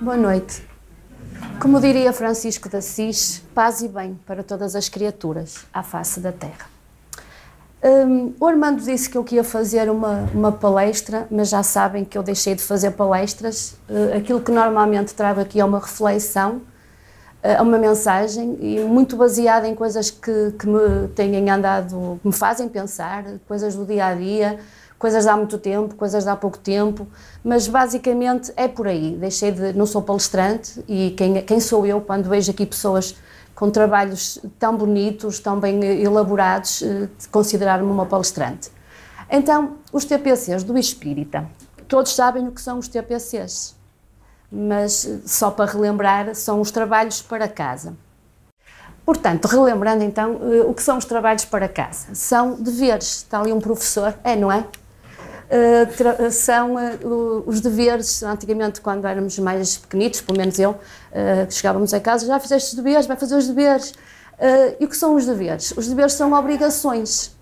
Boa noite. Como diria Francisco de Assis, paz e bem para todas as criaturas à face da terra. O Armando disse que eu ia fazer uma palestra, mas já sabem que eu deixei de fazer palestras. Aquilo que normalmente trago aqui é uma reflexão, é uma mensagem, e muito baseada em coisas que me têm andado, que me fazem pensar, coisas do dia a dia, coisas de há muito tempo, coisas de há pouco tempo, mas basicamente é por aí. Não sou palestrante, e quem sou eu quando vejo aqui pessoas com trabalhos tão bonitos, tão bem elaborados, de considerar-me uma palestrante. Então, os TPCs do Espírita, todos sabem o que são os TPCs, mas só para relembrar, são os trabalhos para casa. Portanto, relembrando então, o que são os trabalhos para casa? São deveres, está ali um professor, não é? São os deveres. Antigamente, quando éramos mais pequenitos, pelo menos eu, chegávamos a casa, já fizeste os deveres, vai fazer os deveres. E o que são os deveres? Os deveres são obrigações,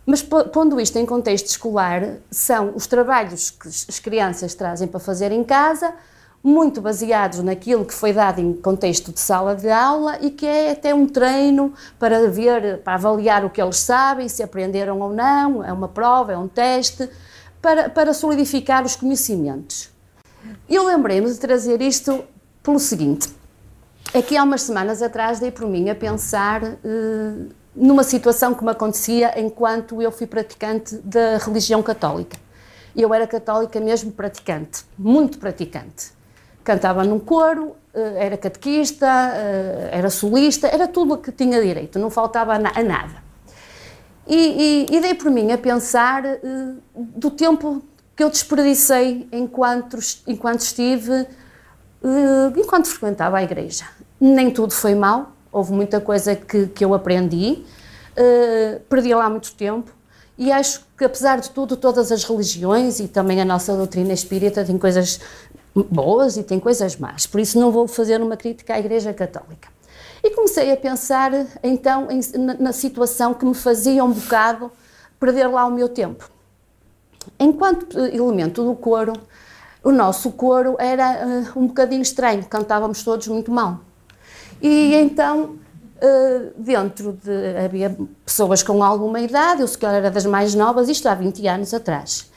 mas pondo isto em contexto escolar, são os trabalhos que as crianças trazem para fazer em casa, muito baseados naquilo que foi dado em contexto de sala de aula, e que é até um treino para avaliar o que eles sabem, se aprenderam ou não, é uma prova, é um teste, para solidificar os conhecimentos. Eu lembrei-me de trazer isto pelo seguinte: aqui há umas semanas atrás dei por mim a pensar numa situação que me acontecia enquanto eu fui praticante da religião católica. Eu era católica mesmo praticante, muito praticante. Cantava num coro, era catequista, era solista, era tudo o que tinha direito, não faltava a nada. E dei por mim a pensar do tempo que eu desperdicei enquanto frequentava a igreja. Nem tudo foi mau, houve muita coisa que eu aprendi, perdi lá muito tempo, e acho que, apesar de tudo, todas as religiões e também a nossa doutrina espírita tem coisas boas e tem coisas más, por isso não vou fazer uma crítica à Igreja Católica. E comecei a pensar, então, na situação que me fazia um bocado perder lá o meu tempo. Enquanto elemento do coro, o nosso coro era um bocadinho estranho, cantávamos todos muito mal. E então, havia pessoas com alguma idade, eu se calhar era das mais novas, isto há 20 anos atrás.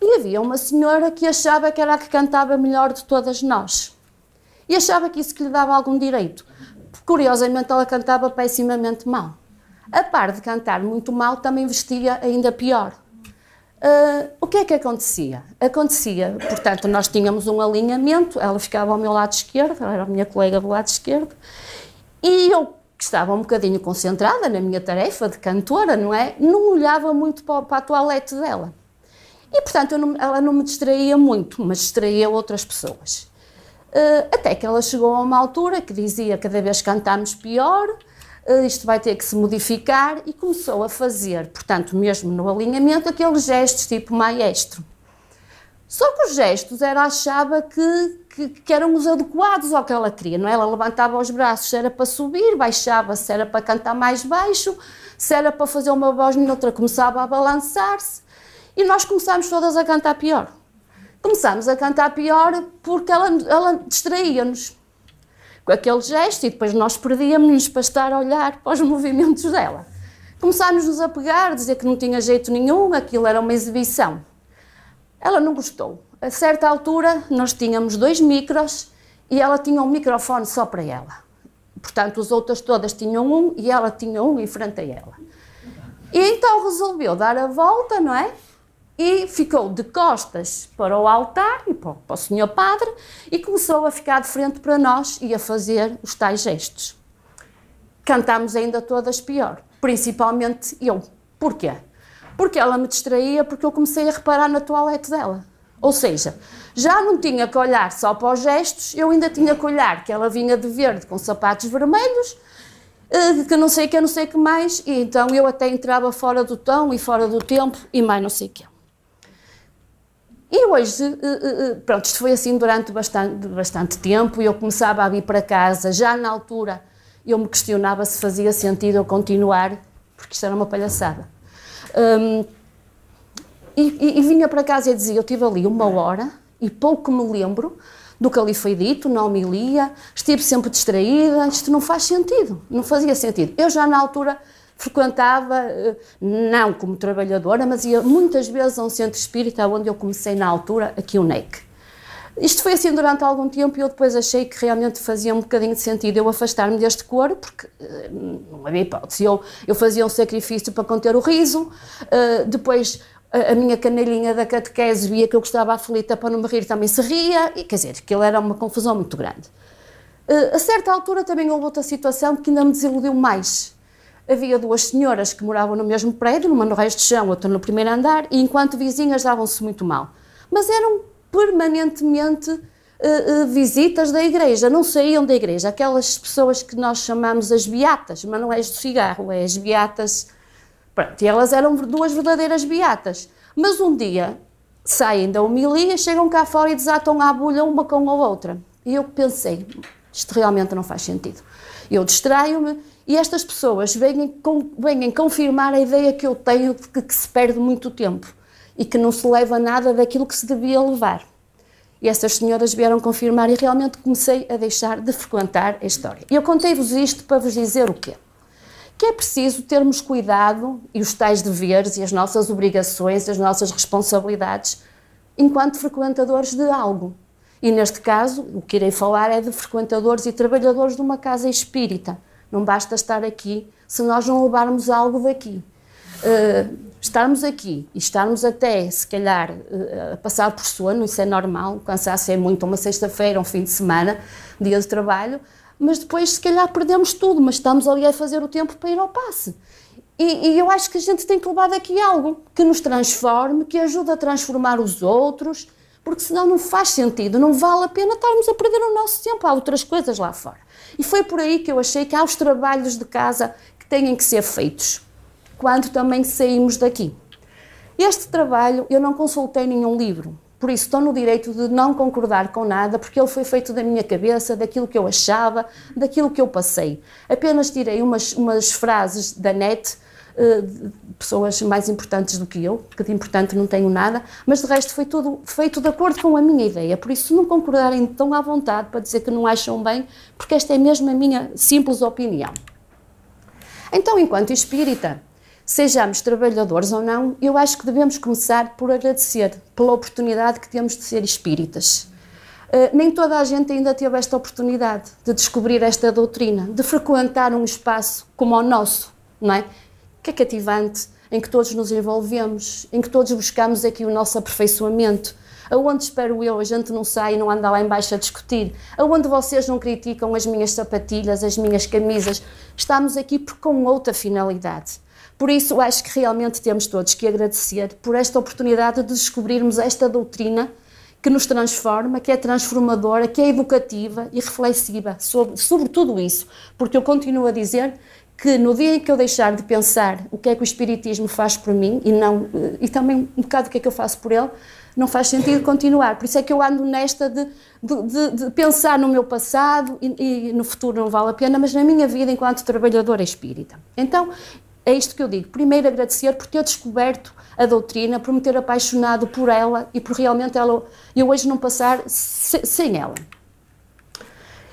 E havia uma senhora que achava que era a que cantava melhor de todas nós. E achava que isso que lhe dava algum direito. Curiosamente, ela cantava pessimamente mal. A par de cantar muito mal, também vestia ainda pior. O que é que acontecia? Portanto, nós tínhamos um alinhamento, ela ficava ao meu lado esquerdo, ela era a minha colega do lado esquerdo, e eu, que estava um bocadinho concentrada na minha tarefa de cantora, não olhava muito para a toalete dela. E, portanto, ela não me distraía muito, mas distraía outras pessoas. Até que ela chegou a uma altura que dizia: cada vez cantamos pior, isto vai ter que se modificar, e começou a fazer, portanto, mesmo no alinhamento, aqueles gestos tipo maestro. Só que os gestos achava que eram os adequados ao que ela queria, não é? Ela levantava os braços, se era para subir, baixava, se era para cantar mais baixo, se era para fazer uma voz neutra, começava a balançar-se, e nós começámos todas a cantar pior. Começámos a cantar pior porque ela distraía-nos com aquele gesto, e depois nós perdíamos-nos para estar a olhar para os movimentos dela. Começámos-nos a pegar, dizer que não tinha jeito nenhum, aquilo era uma exibição. Ela não gostou. A certa altura, nós tínhamos 2 micros e ela tinha um microfone só para ela. Portanto, as outras todas tinham um e ela tinha um em frente a ela. E então resolveu dar a volta, não é? E ficou de costas para o altar e para o senhor padre, e começou a ficar de frente para nós e a fazer os tais gestos. Cantámos ainda todas pior, principalmente eu. Porquê? Porque ela me distraía, porque eu comecei a reparar na toalete dela. Ou seja, já não tinha que olhar só para os gestos, eu ainda tinha que olhar que ela vinha de verde com sapatos vermelhos, que não sei o que mais, e então eu até entrava fora do tom e fora do tempo e mais não sei o que. E hoje, pronto, isto foi assim durante bastante tempo, e eu começava a vir para casa, já na altura eu me questionava se fazia sentido eu continuar, porque isto era uma palhaçada. E vinha para casa e dizia: eu estive ali 1 hora e pouco me lembro do que ali foi dito, na homilia, estive sempre distraída, isto não faz sentido, não fazia sentido. Eu já na altura frequentava, não como trabalhadora, mas ia muitas vezes a um centro espírita, onde eu comecei na altura, aqui o NEC. Isto foi assim durante algum tempo e eu depois achei que realmente fazia um bocadinho de sentido eu afastar-me deste coro, porque não havia hipótese. Eu fazia um sacrifício para conter o riso, depois a minha canelinha da catequese via que eu gostava aflita para não me rir, também se ria, e quer dizer, aquilo era uma confusão muito grande. A certa altura também houve outra situação que ainda me desiludiu mais. Havia duas senhoras que moravam no mesmo prédio, numa no resto de chão, outra no primeiro andar, e enquanto vizinhas davam-se muito mal. Mas eram permanentemente visitas da igreja, não saíam da igreja. Aquelas pessoas que nós chamamos as beatas, mas não é as do cigarro, é as beatas. Pronto, e elas eram duas verdadeiras beatas. Mas um dia saem da homilia, chegam cá fora e desatam à bulha uma com a outra. E eu pensei, isto realmente não faz sentido. Eu distraio-me e estas pessoas vêm confirmar a ideia que eu tenho de que se perde muito tempo e que não se leva nada daquilo que se devia levar. E essas senhoras vieram confirmar e realmente comecei a deixar de frequentar a história. E eu contei-vos isto para vos dizer o quê? Que é preciso termos cuidado e os tais deveres e as nossas obrigações, as nossas responsabilidades enquanto frequentadores de algo. E neste caso, o que irei falar é de frequentadores e trabalhadores de uma casa espírita. Não basta estar aqui se nós não levarmos algo daqui. Estarmos aqui e estarmos até, se calhar, a passar por sono, isso é normal, o cansaço é muito, uma sexta-feira, um fim de semana, dia de trabalho, mas depois se calhar perdemos tudo, mas estamos ali a fazer o tempo para ir ao passe. E eu acho que a gente tem que levar daqui algo que nos transforme, que ajude a transformar os outros, porque senão não faz sentido, não vale a pena estarmos a perder o nosso tempo, há outras coisas lá fora. E foi por aí que eu achei que há os trabalhos de casa que têm que ser feitos, quando também saímos daqui. Este trabalho eu não consultei nenhum livro, por isso estou no direito de não concordar com nada, porque ele foi feito da minha cabeça, daquilo que eu achava, daquilo que eu passei. Apenas tirei umas frases da net, de pessoas mais importantes do que eu, porque de importante não tenho nada, mas de resto foi tudo feito de acordo com a minha ideia, por isso se não concordarem tão à vontade para dizer que não acham bem, porque esta é mesmo a minha simples opinião. Então, enquanto espírita, sejamos trabalhadores ou não, eu acho que devemos começar por agradecer pela oportunidade que temos de ser espíritas. Nem toda a gente ainda teve esta oportunidade de descobrir esta doutrina, de frequentar um espaço como o nosso, não é? Que é cativante, em que todos nos envolvemos, em que todos buscamos aqui o nosso aperfeiçoamento, aonde, espero eu, a gente não sai e não anda lá em baixo a discutir, aonde vocês não criticam as minhas sapatilhas, as minhas camisas, estamos aqui com outra finalidade. Por isso, acho que realmente temos todos que agradecer por esta oportunidade de descobrirmos esta doutrina que nos transforma, que é transformadora, que é educativa e reflexiva sobre tudo isso, porque eu continuo a dizer que no dia em que eu deixar de pensar o que é que o Espiritismo faz por mim e também um bocado o que é que eu faço por ele, não faz sentido continuar. Por isso é que eu ando nesta de pensar no meu passado e no futuro não vale a pena, mas na minha vida enquanto trabalhadora espírita. Então, é isto que eu digo. Primeiro, agradecer por ter descoberto a doutrina, por me ter apaixonado por ela e por realmente eu hoje não passar sem ela.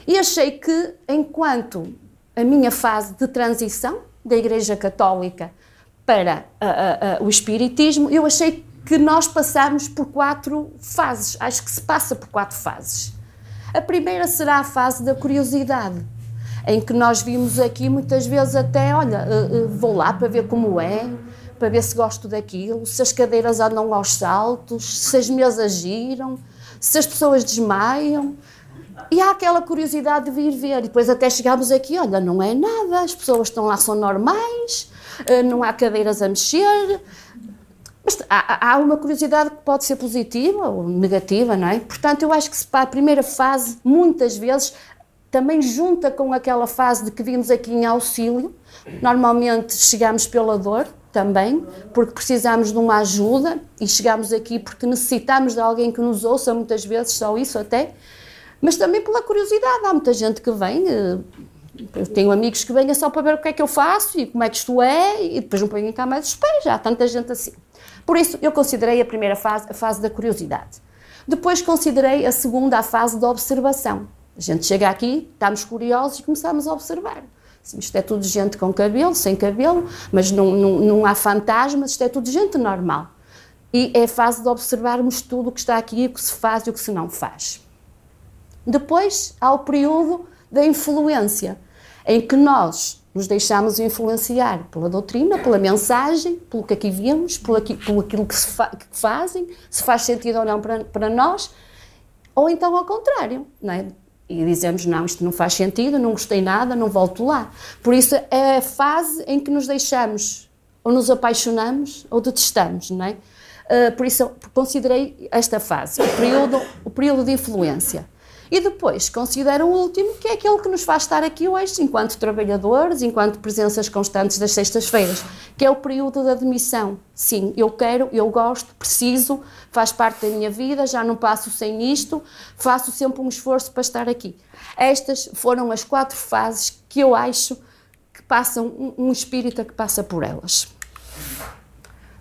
E achei que, enquanto a minha fase de transição da Igreja Católica para o Espiritismo, eu achei que nós passámos por 4 fases. Acho que se passa por 4 fases. A primeira será a fase da curiosidade, em que nós vimos aqui muitas vezes até, olha, vou lá para ver como é, para ver se gosto daquilo, se as cadeiras andam aos saltos, se as mesas giram, se as pessoas desmaiam. E há aquela curiosidade de vir ver, e depois até chegámos aqui, olha, não é nada, as pessoas estão lá, são normais, não há cadeiras a mexer, mas há uma curiosidade que pode ser positiva ou negativa, não é? Portanto, eu acho que se para a primeira fase, muitas vezes, também junta com aquela fase de que vimos aqui em auxílio, normalmente chegamos pela dor também, porque precisamos de uma ajuda, e chegamos aqui porque necessitamos de alguém que nos ouça, muitas vezes, só isso até, mas também pela curiosidade. Há muita gente que vem, eu tenho amigos que vêm só para ver o que é que eu faço e como é que isto é, e depois não põem cá mais os pés, já há tanta gente assim. Por isso, eu considerei a primeira fase a fase da curiosidade. Depois considerei a segunda, a fase de observação. A gente chega aqui, estamos curiosos e começamos a observar. Isto é tudo gente com cabelo, sem cabelo, mas não há fantasmas, isto é tudo gente normal. E é a fase de observarmos tudo o que está aqui, o que se faz e o que se não faz. Depois há o período da influência, em que nós nos deixamos influenciar pela doutrina, pela mensagem, pelo que aqui vemos, pelo aquilo que fazem, se faz sentido ou não para nós, ou então ao contrário, não é? E dizemos, não, isto não faz sentido, não gostei nada, não volto lá. Por isso é a fase em que nos deixamos, ou nos apaixonamos, ou detestamos, não é? Por isso considerei esta fase, o período de influência. E depois considero o último, que é aquele que nos faz estar aqui hoje, enquanto trabalhadores, enquanto presenças constantes das sextas-feiras, que é o período da admissão. Sim, eu quero, eu gosto, preciso, faz parte da minha vida, já não passo sem isto, faço sempre um esforço para estar aqui. Estas foram as 4 fases que eu acho que passam, um espírita que passa por elas.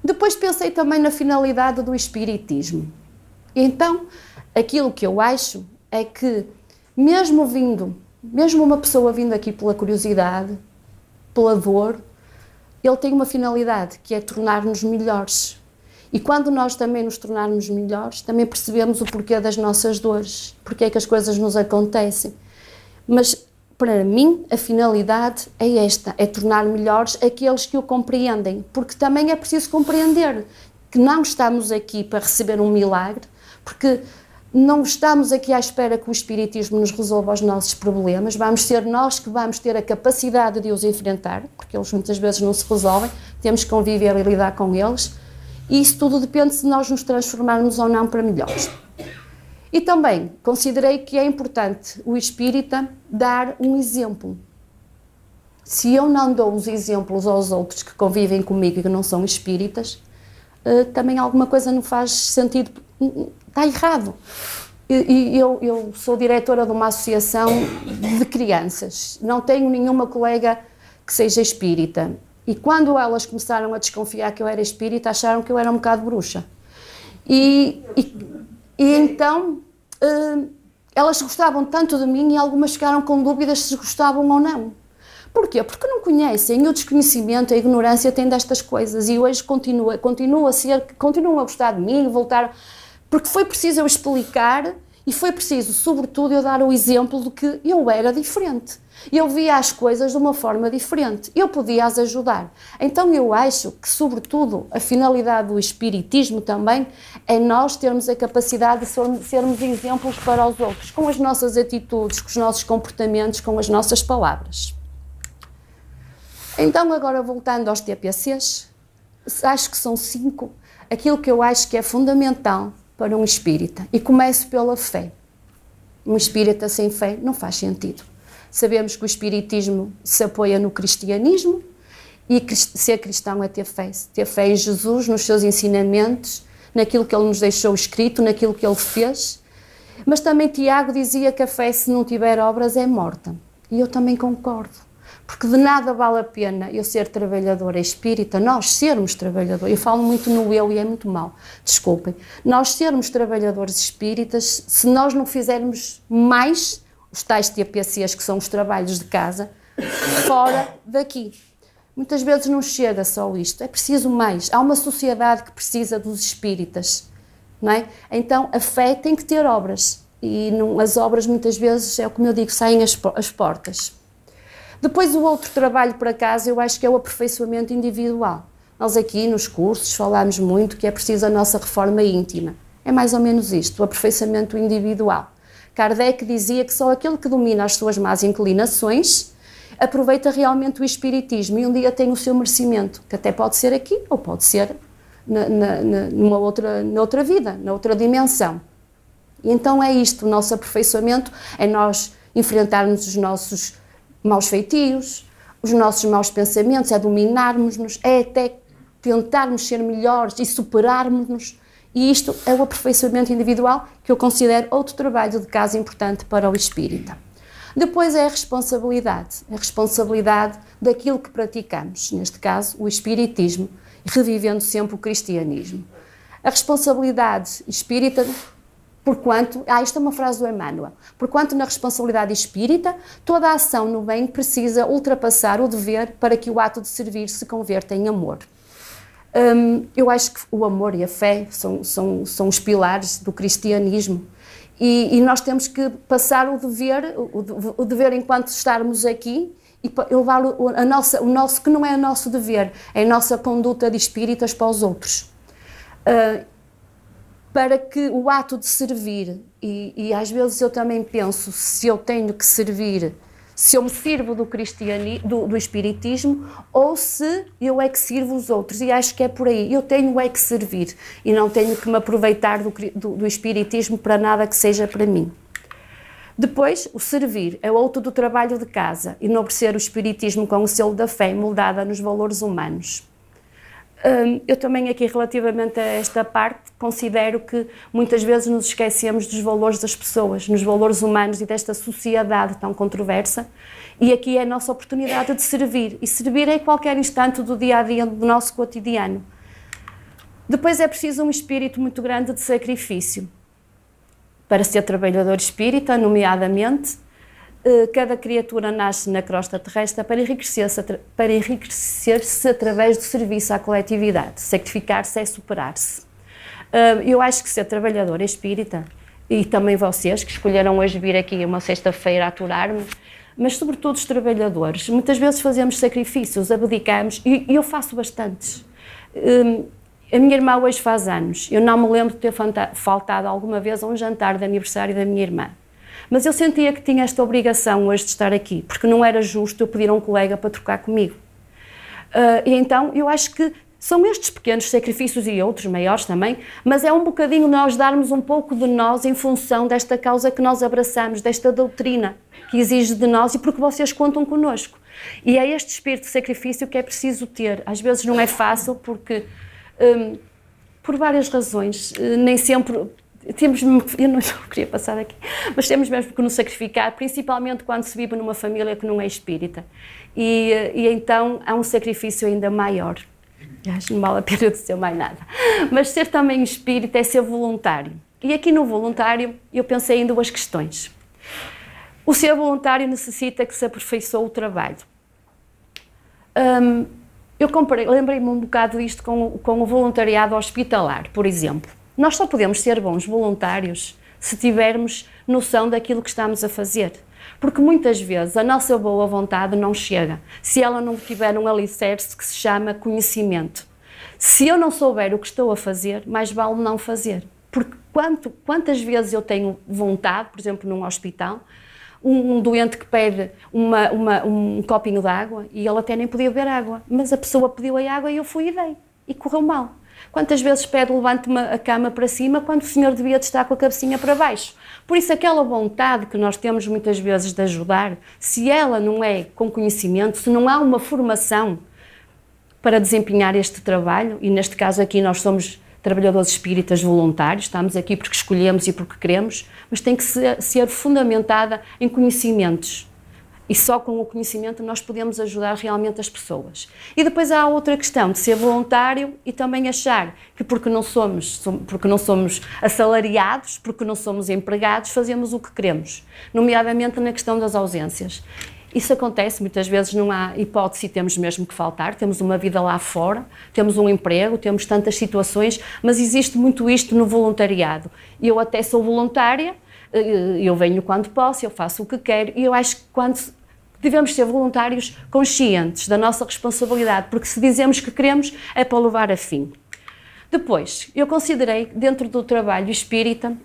Depois pensei também na finalidade do espiritismo. Então, aquilo que eu acho é que, mesmo uma pessoa vindo aqui pela curiosidade, pela dor, ele tem uma finalidade, que é tornar-nos melhores. E quando nós também nos tornarmos melhores, também percebemos o porquê das nossas dores, porque é que as coisas nos acontecem. Mas, para mim, a finalidade é esta, é tornar melhores aqueles que o compreendem, porque também é preciso compreender que não estamos aqui para receber um milagre, porque não estamos aqui à espera que o espiritismo nos resolva os nossos problemas, vamos ser nós que vamos ter a capacidade de os enfrentar, porque eles muitas vezes não se resolvem, temos que conviver e lidar com eles, e isso tudo depende se nós nos transformarmos ou não para melhores. E também considerei que é importante o espírita dar um exemplo. Se eu não dou os exemplos aos outros que convivem comigo e que não são espíritas, também alguma coisa não faz sentido, está errado. Eu sou diretora de uma associação de crianças, não tenho nenhuma colega que seja espírita. E quando elas começaram a desconfiar que eu era espírita, acharam que eu era um bocado bruxa. E então elas gostavam tanto de mim e algumas ficaram com dúvidas se gostavam ou não. Porquê? Porque não conhecem, o desconhecimento, a ignorância tem destas coisas e hoje continuam a gostar de mim, porque foi preciso eu explicar e foi preciso, sobretudo, eu dar o exemplo de que eu era diferente. Eu via as coisas de uma forma diferente, eu podia as ajudar. Então eu acho que, sobretudo, a finalidade do espiritismo também é nós termos a capacidade de sermos exemplos para os outros, com as nossas atitudes, com os nossos comportamentos, com as nossas palavras. Então, agora voltando aos TPCs, acho que são 5, aquilo que eu acho que é fundamental para um espírita, e começo pela fé. Um espírita sem fé não faz sentido. Sabemos que o espiritismo se apoia no cristianismo, e ser cristão é ter fé em Jesus, nos seus ensinamentos, naquilo que ele nos deixou escrito, naquilo que ele fez. Mas também Tiago dizia que a fé, se não tiver obras, é morta. E eu também concordo. Porque de nada vale a pena eu ser trabalhadora espírita, nós sermos trabalhadores, eu falo muito no eu e é muito mau, desculpem, nós sermos trabalhadores espíritas, se nós não fizermos mais os tais TPCs, que são os trabalhos de casa, fora daqui. Muitas vezes não chega só isto, é preciso mais. Há uma sociedade que precisa dos espíritas, não é? Então a fé tem que ter obras, e não, as obras muitas vezes, é como eu digo, saem às portas. Depois, o outro trabalho para casa, eu acho que é o aperfeiçoamento individual. Nós aqui nos cursos falamos muito que é preciso a nossa reforma íntima. É mais ou menos isto, o aperfeiçoamento individual. Kardec dizia que só aquele que domina as suas más inclinações aproveita realmente o espiritismo e um dia tem o seu merecimento, que até pode ser aqui ou pode ser noutra vida, noutra dimensão. E então é isto, o nosso aperfeiçoamento é nós enfrentarmos os nossos maus feitios, os nossos maus pensamentos, é dominarmos-nos, é até tentarmos ser melhores e superarmos-nos. E isto é o aperfeiçoamento individual, que eu considero outro trabalho de casa importante para o espírita. Depois é a responsabilidade daquilo que praticamos, neste caso o espiritismo, revivendo sempre o cristianismo. A responsabilidade espírita Porquanto, isto é uma frase do Emmanuel, porquanto na responsabilidade espírita, toda a ação no bem precisa ultrapassar o dever para que o ato de servir se converta em amor. Eu acho que o amor e a fé são os pilares do cristianismo e nós temos que passar o dever enquanto estarmos aqui e levar o nosso, que não é o nosso dever, é a nossa conduta de espíritas para os outros. Para que o ato de servir, e às vezes eu também penso, se eu tenho que servir, se eu me sirvo do espiritismo, ou se eu é que sirvo os outros, e acho que é por aí, eu tenho é que servir, e não tenho que me aproveitar do espiritismo para nada que seja para mim. Depois, o servir é outro do trabalho de casa, enobrecer o espiritismo com o selo da fé moldada nos valores humanos. Eu também aqui, relativamente a esta parte, considero que muitas vezes nos esquecemos dos valores das pessoas, nos valores humanos e desta sociedade tão controversa, e aqui é a nossa oportunidade de servir, e servir em qualquer instante do dia-a-dia do nosso cotidiano. Depois é preciso um espírito muito grande de sacrifício. Para ser trabalhador espírita, nomeadamente, cada criatura nasce na crosta terrestre para enriquecer-se através do serviço à coletividade. Sacrificar-se é superar-se. Eu acho que ser trabalhador espírita, e também vocês que escolheram hoje vir aqui uma sexta-feira a aturar-me, mas sobretudo os trabalhadores, muitas vezes fazemos sacrifícios, abdicamos, e eu faço bastantes. A minha irmã hoje faz anos, eu não me lembro de ter faltado alguma vez a um jantar de aniversário da minha irmã. Mas eu sentia que tinha esta obrigação hoje de estar aqui, porque não era justo eu pedir a um colega para trocar comigo. E então eu acho que são estes pequenos sacrifícios e outros maiores também, mas é um bocadinho nós darmos um pouco de nós em função desta causa que nós abraçamos, desta doutrina que exige de nós e porque vocês contam connosco. E é este espírito de sacrifício que é preciso ter. Às vezes não é fácil porque, por várias razões, nem sempre... eu não queria passar aqui, mas temos mesmo que nos sacrificar, principalmente quando se vive numa família que não é espírita. E então há um sacrifício ainda maior. Acho que não vale a pena dizer mais nada. Mas ser também espírita é ser voluntário. E aqui no voluntário eu pensei em duas questões. O ser voluntário necessita que se aperfeiçoe o trabalho. Eu lembrei-me um bocado disto com o voluntariado hospitalar, por exemplo. Nós só podemos ser bons voluntários se tivermos noção daquilo que estamos a fazer. Porque muitas vezes a nossa boa vontade não chega, se ela não tiver um alicerce que se chama conhecimento. Se eu não souber o que estou a fazer, mais vale não fazer. Porque quantas vezes eu tenho vontade, por exemplo, num hospital, um doente que pede um copinho de água e ele até nem podia beber água, mas a pessoa pediu a água e eu fui e dei, e correu mal. Quantas vezes pede levante-me a cama para cima quando o senhor devia estar com a cabecinha para baixo? Por isso, aquela vontade que nós temos muitas vezes de ajudar, se ela não é com conhecimento, se não há uma formação para desempenhar este trabalho, e neste caso aqui nós somos trabalhadores espíritas voluntários, estamos aqui porque escolhemos e porque queremos, mas tem que ser fundamentada em conhecimentos. E só com o conhecimento nós podemos ajudar realmente as pessoas. E depois há a outra questão de ser voluntário e também achar que porque não somos assalariados, porque não somos empregados, fazemos o que queremos, nomeadamente na questão das ausências. Isso acontece, muitas vezes não há hipótese e temos mesmo que faltar, temos uma vida lá fora, temos um emprego, temos tantas situações, mas existe muito isto no voluntariado. Eu até sou voluntária, eu venho quando posso, eu faço o que quero, e eu acho que devemos ser voluntários conscientes da nossa responsabilidade, porque se dizemos que queremos, é para levar a fim. Depois, eu considerei, dentro do trabalho espírita,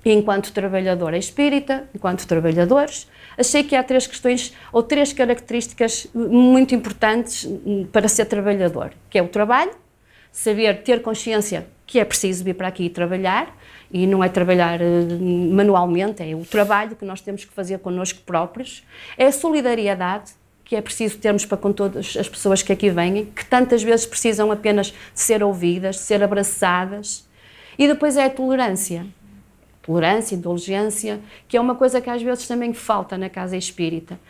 enquanto trabalhadora espírita, enquanto trabalhadores, achei que há três questões ou três características muito importantes para ser trabalhador, que é o trabalho, saber ter consciência que é preciso vir para aqui e trabalhar, e não é trabalhar manualmente, é o trabalho que nós temos que fazer connosco próprios, é a solidariedade, que é preciso termos para com todas as pessoas que aqui vêm, que tantas vezes precisam apenas de ser ouvidas, de ser abraçadas, e depois é a tolerância, indulgência, que é uma coisa que às vezes também falta na casa espírita.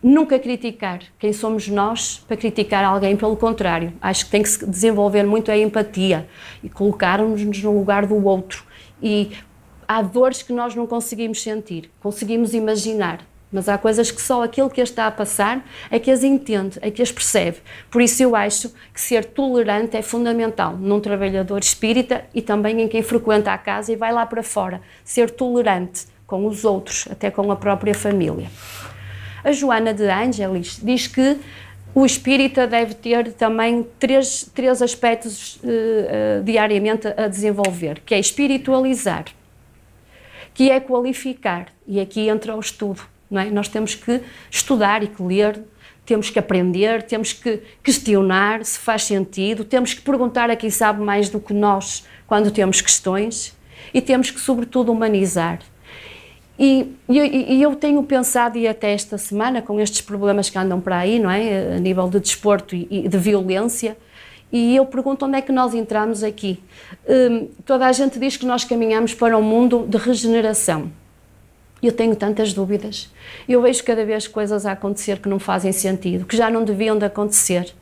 nunca criticar quem somos nós para criticar alguém, pelo contrário. Acho que tem que se desenvolver muito a empatia e colocarmos-nos no lugar do outro. E há dores que nós não conseguimos sentir, conseguimos imaginar, mas há coisas que só aquele que as está a passar é que as entende, é que as percebe. Por isso eu acho que ser tolerante é fundamental num trabalhador espírita e também em quem frequenta a casa e vai lá para fora. Ser tolerante com os outros, até com a própria família. A Joana de Ângelis diz que o espírita deve ter também três aspectos diariamente a desenvolver, que é espiritualizar, que é qualificar, e aqui entra o estudo, não é? Nós temos que estudar e que ler, temos que aprender, temos que questionar se faz sentido, temos que perguntar a quem sabe mais do que nós quando temos questões e temos que, sobretudo, humanizar. E eu tenho pensado, e até esta semana, com estes problemas que andam para aí, não é? A nível de desporto e de violência, e eu pergunto onde é que nós entramos aqui. Toda a gente diz que nós caminhamos para um mundo de regeneração. Eu tenho tantas dúvidas. Eu vejo cada vez coisas a acontecer que não fazem sentido, que já não deviam de acontecer.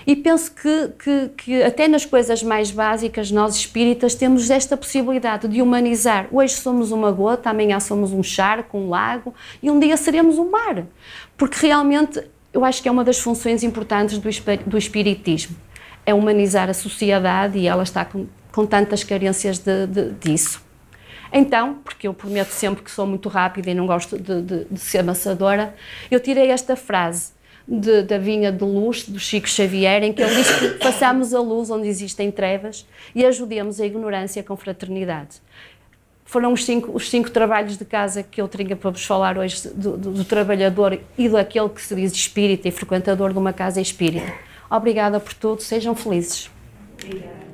E penso que até nas coisas mais básicas, nós espíritas temos esta possibilidade de humanizar. Hoje somos uma gota, amanhã somos um charco, um lago, e um dia seremos um mar. Porque realmente, eu acho que é uma das funções importantes do espiritismo. É humanizar a sociedade e ela está com tantas carências disso. Então, porque eu prometo sempre que sou muito rápida e não gosto de ser amassadora, eu tirei esta frase da Vinha de Luz, do Chico Xavier, em que ele diz que façamos a luz onde existem trevas e ajudemos a ignorância com fraternidade. Foram os cinco trabalhos de casa que eu tinha para vos falar hoje do trabalhador e daquele que se diz espírita e frequentador de uma casa espírita. Obrigada por tudo, sejam felizes. Obrigada.